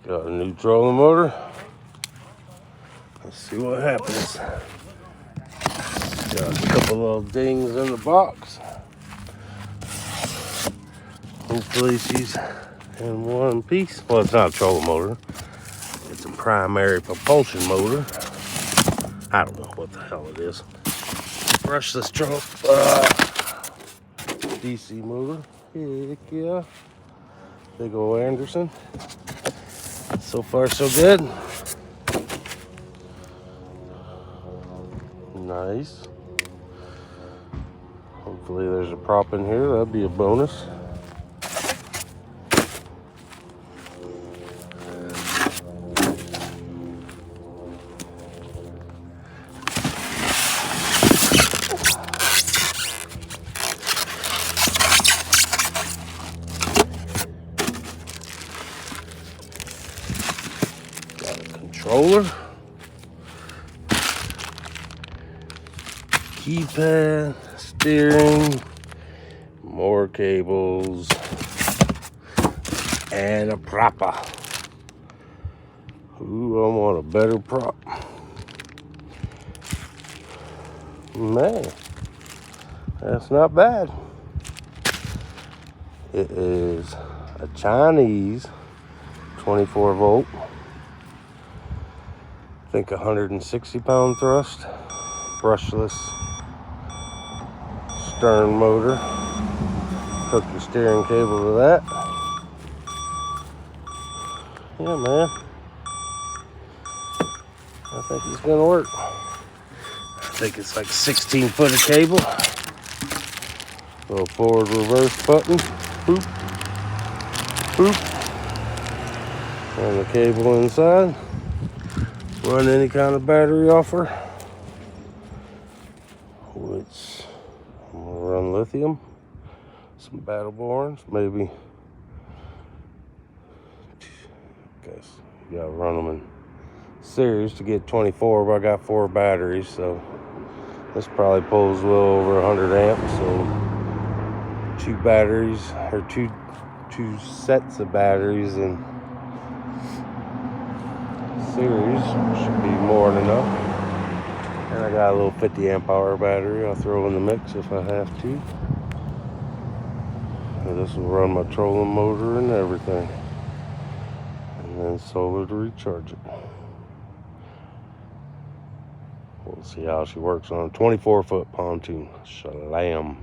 Got a new trolling motor. Let's see what happens. Got a couple little dings in the box. Hopefully she's in one piece. Well, it's not a trolling motor. It's a primary propulsion motor. I don't know what the hell it is. Brushless trunk. DC motor. Heck yeah. Big ol' Anderson. So far, so good. Nice. Hopefully there's a prop in here. That'd be a bonus. Got a controller. Keypad, steering, more cables, and a propper. Ooh, I want a better prop. Man, that's not bad. It is a Chinese 24 volt, I think 160 pound thrust, brushless stern motor. Hook your steering cable to that. Yeah, man. I think it's gonna work. I think it's like 16 foot of cable. Little forward reverse button. Boop. Boop. And the cable inside. Run any kind of battery off her. Which I'm gonna run lithium, some battle borns, maybe. Guess you gotta run them in series to get 24, but I got 4 batteries, so this probably pulls a little over 100 amps. So 2 batteries, or two sets of batteries in series should be more than enough. And I got a little 50 amp hour battery I'll throw in the mix if I have to. And this will run my trolling motor and everything. And then solar to recharge it. We'll see how she works on a 24 foot pontoon. Shalom.